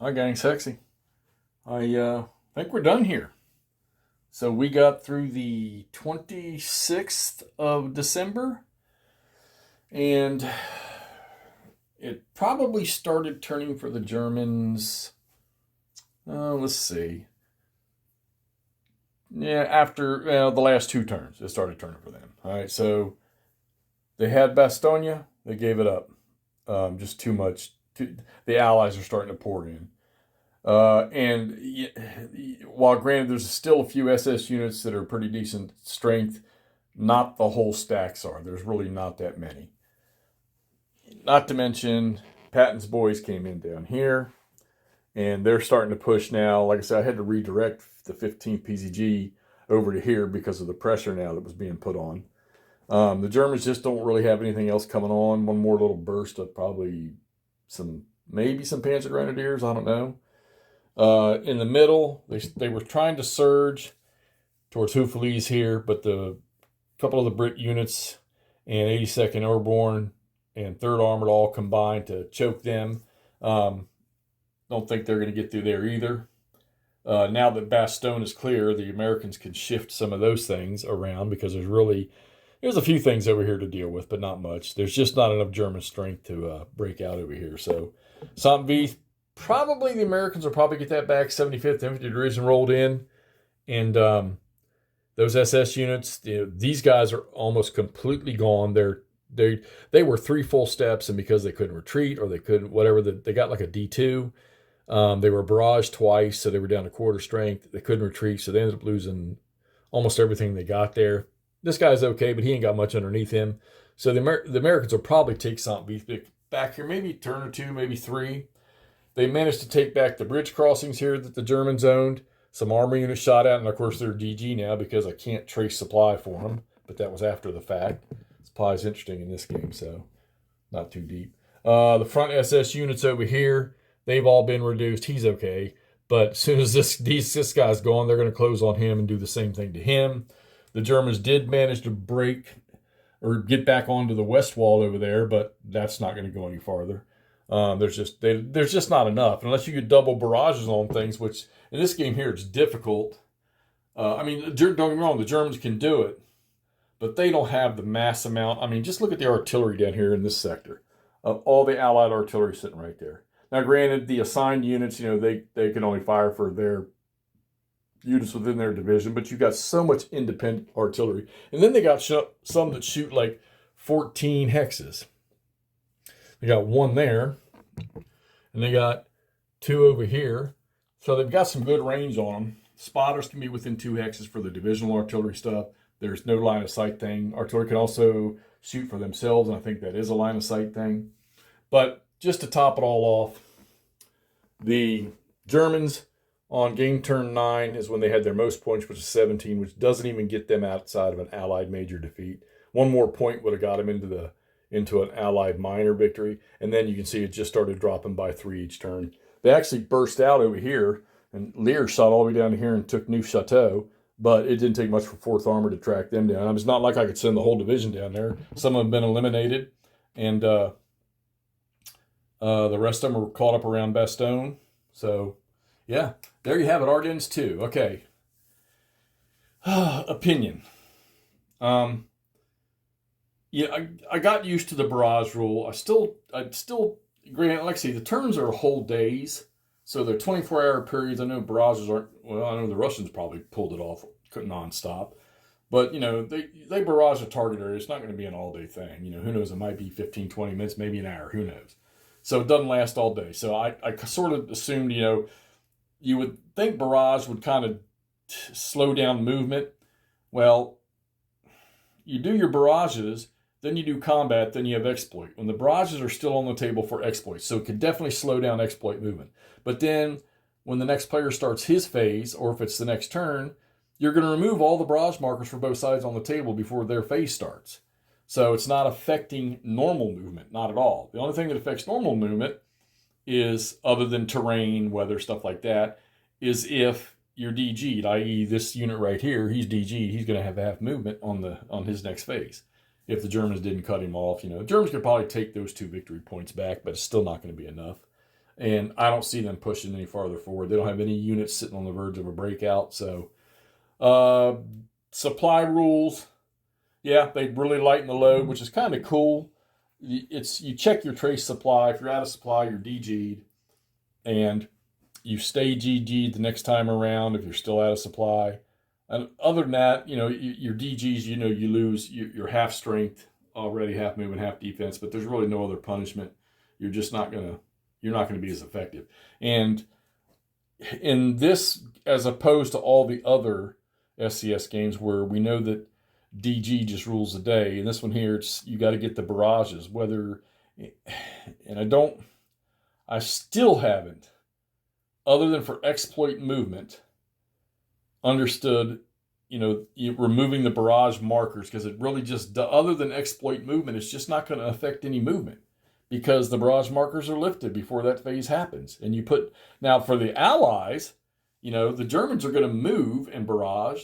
Hi, gang sexy. I think we're done here. So we got through the 26th of December, and it probably started turning for the Germans. Let's see. Yeah, after the last two turns, it started turning for them. All right, so they had Bastogne, they gave it up. Just too much. The Allies are starting to pour in. While granted, there's still a few SS units that are pretty decent strength, not the whole stacks are. There's really not that many. Not to mention, Patton's boys came in down here, and they're starting to push now. Like I said, I had to redirect the 15th PZG over to here because of the pressure now that was being put on. The Germans just don't really have anything else coming on. One more little burst of probably maybe some Panzer Grenadiers. I don't know. In the middle, they were trying to surge towards Houffalize here, but the couple of the Brit units and 82nd Airborne and 3rd Armored all combined to choke them. Don't think they're going to get through there either. Now that Bastogne is clear, the Americans can shift some of those things around because there's a few things over here to deal with, but not much. There's just not enough German strength to break out over here. So St. Vith, probably the Americans will probably get that back. 75th Infantry Division rolled in, and those SS units, these guys are almost completely gone. They were 3 full steps, and because they couldn't retreat or they couldn't whatever, they got like a D2. They were barraged twice, so they were down to quarter strength. They couldn't retreat, so they ended up losing almost everything they got there. This guy's okay, but he ain't got much underneath him. So the Americans will probably take St. Vith back here, maybe a turn or two, maybe 3. They managed to take back the bridge crossings here that the Germans owned. Some armor units shot at, and of course they're DG now because I can't trace supply for them. But that was after the fact. Supply is interesting in this game, so not too deep. The front SS units over here, they've all been reduced. He's okay. But as soon as this guy's gone, they're going to close on him and do the same thing to him. The Germans did manage to break or get back onto the west wall over there, but that's not going to go any farther. There's just not enough unless you get double barrages on things, which in this game here it's difficult. Don't get me wrong, the Germans can do it, but they don't have the mass amount. I mean, just look at the artillery down here in this sector of all the Allied artillery sitting right there. Now, granted, the assigned units, they can only fire for their units within their division, but you got so much independent artillery, and then they got some that shoot like 14 hexes. They got 1 there, and they got 2 over here. So they've got some good range on them. Spotters can be within 2 hexes for the divisional artillery stuff. There's no line of sight thing. Artillery can also shoot for themselves, and I think that is a line of sight thing. But just to top it all off, the Germans on game turn 9 is when they had their most points, which is 17, which doesn't even get them outside of an Allied major defeat. 1 more point would have got them into an Allied minor victory, and then you can see it just started dropping by 3 each turn. They actually burst out over here, and Lear shot all the way down to here and took Neufchâteau, but it didn't take much for 4th Armor to track them down. It's not like I could send the whole division down there. Some of them have been eliminated, and the rest of them were caught up around Bastogne. So, yeah, there you have it, Ardennes II. Okay. Opinion. I got used to the barrage rule. I still, granted, like I say, the turns are whole days, so they're 24-hour periods. I know barrages aren't, well, I know the Russians probably pulled it off nonstop, but, they barrage a target area. It's not going to be an all-day thing. Who knows? It might be 15, 20 minutes, maybe an hour. Who knows? So it doesn't last all day. So I sort of assumed, you would think barrage would kind of slow down movement. Well, you do your barrages, then you do combat, then you have exploit. When the barrages are still on the table for exploit, so it could definitely slow down exploit movement. But then when the next player starts his phase, or if it's the next turn, you're going to remove all the barrage markers for both sides on the table before their phase starts. So it's not affecting normal movement, not at all. The only thing that affects normal movement is, other than terrain, weather, stuff like that, is if you're DG'd, i.e. this unit right here, he's DG'd, he's going to have half movement on his next phase. If the Germans didn't cut him off, the Germans could probably take those 2 victory points back, but it's still not going to be enough. And I don't see them pushing any farther forward. They don't have any units sitting on the verge of a breakout. So supply rules, yeah, they really lighten the load, which is kind of cool. You check your trace supply. If you're out of supply, you're DG'd. And you stay GG'd the next time around if you're still out of supply. And other than that, your DGs, you lose your half strength already, half movement, half defense, but there's really no other punishment. You're not going to be as effective. And in this, as opposed to all the other SCS games where we know that DG just rules the day, and this one here, you got to get the barrages, I still haven't, other than for exploit movement, understood, removing the barrage markers, because it really just, other than exploit movement, it's just not going to affect any movement because the barrage markers are lifted before that phase happens. And now for the Allies, the Germans are going to move and barrage,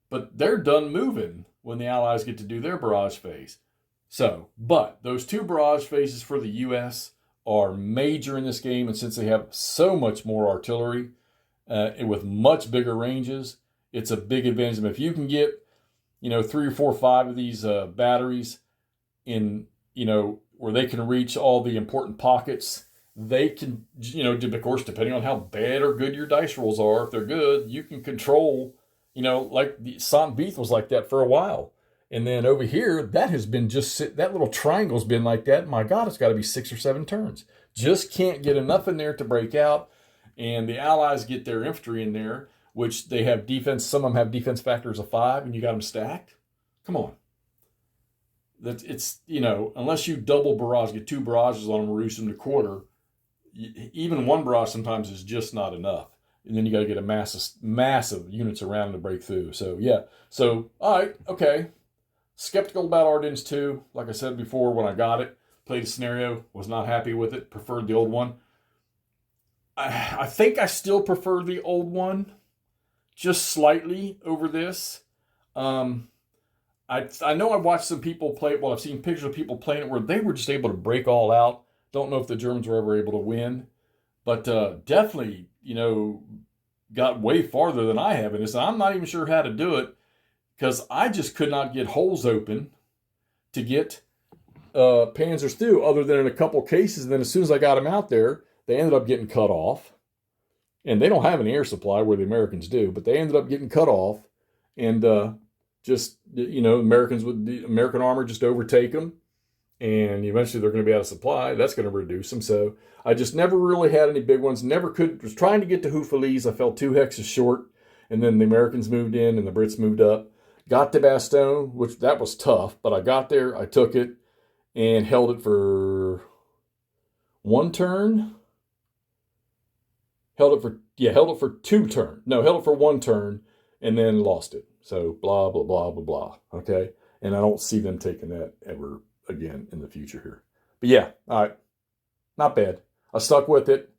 but they're done moving when the Allies get to do their barrage phase. But those 2 barrage phases for the U.S. are major in this game, and since they have so much more artillery and with much bigger ranges, it's a big advantage. If you can get, 3 or 4 or 5 of these batteries in, where they can reach all the important pockets, they can, of course, depending on how bad or good your dice rolls are, if they're good, you can control, like the St. Vith was like that for a while. And then over here, that has been that little triangle's been like that. My God, it's got to be 6 or 7 turns. Just can't get enough in there to break out. And the Allies get their infantry in there, which they have defense. Some of them have defense factors of 5, and you got them stacked. Come on. Unless you double barrage, get 2 barrages on them, reduce them to quarter, even 1 barrage sometimes is just not enough. And then you got to get a massive units around to break through. So, yeah. So, all right, okay. Skeptical about Ardennes II. Like I said before, when I got it, played a scenario, was not happy with it, preferred the old one. I think I still prefer the old one, just slightly over this. I know I watched some people play it. Well, I've seen pictures of people playing it where they were just able to break all out. Don't know if the Germans were ever able to win, but definitely, got way farther than I have in this. And I'm not even sure how to do it because I just could not get holes open to get Panzers through, other than in a couple cases. And then as soon as I got them out there, they ended up getting cut off. And they don't have an air supply where the Americans do, but they ended up getting cut off. And American armor just overtake them. And eventually they're going to be out of supply. That's going to reduce them. So I just never really had any big ones. Was trying to get to Houffalize. I fell 2 hexes short. And then the Americans moved in and the Brits moved up. Got to Bastogne, which that was tough. But I got there, I took it, and held it for 1 turn. Held it for 2 turns. No, held it for 1 turn and then lost it. So blah, blah, blah, blah, blah. Okay? And I don't see them taking that ever again in the future here. But yeah, all right. Not bad. I stuck with it.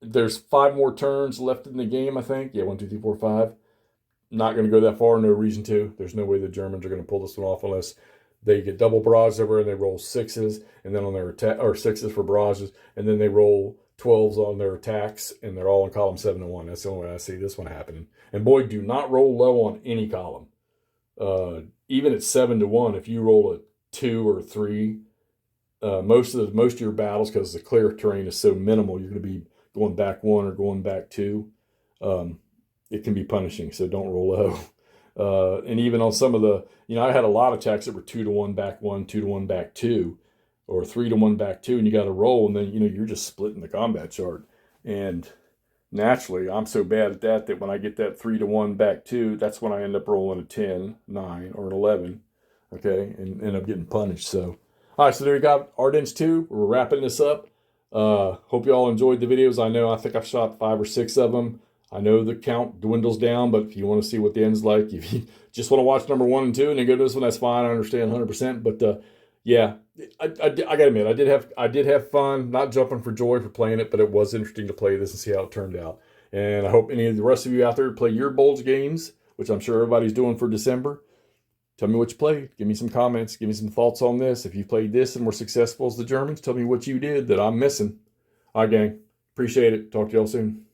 There's 5 more turns left in the game, I think. Yeah, 1, 2, 3, 4, 5. Not going to go that far. No reason to. There's no way the Germans are going to pull this one off unless they get double barrages over and they roll 6s, and then on their attack, or 6s for barrages, and then they roll 12s on their attacks, and they're all in column 7 and 1. That's the only way I see this one happening. And boy, do not roll low on any column. Even at 7 to 1, if you roll a 2 or 3, most of your battles, because the clear terrain is so minimal, you're going to be going back 1 or going back 2. It can be punishing, so don't roll low. And even on some of the, I had a lot of attacks that were 2 to 1 back 1, 2 to 1 back 2, or 3 to 1 back 2, and you got to roll, and then you're just splitting the combat chart. And naturally, I'm so bad at that when I get that 3 to 1 back 2, that's when I end up rolling a 10, 9, or an 11, okay, and end up getting punished. So, all right, so there you got Ardennes II. We're wrapping this up. Hope you all enjoyed the videos. I think I've shot 5 or 6 of them. I know the count dwindles down, but if you want to see what the end's like, if you just want to watch number 1 and 2 and then go to this one, that's fine. I understand 100%. But yeah, I gotta admit, I did have fun, not jumping for joy for playing it, but it was interesting to play this and see how it turned out. And I hope any of the rest of you out there play your Bulge games, which I'm sure everybody's doing for December. Tell me what you played. Give me some comments. Give me some thoughts on this. If you played this and were successful as the Germans, tell me what you did that I'm missing. All right, gang. Appreciate it. Talk to y'all soon.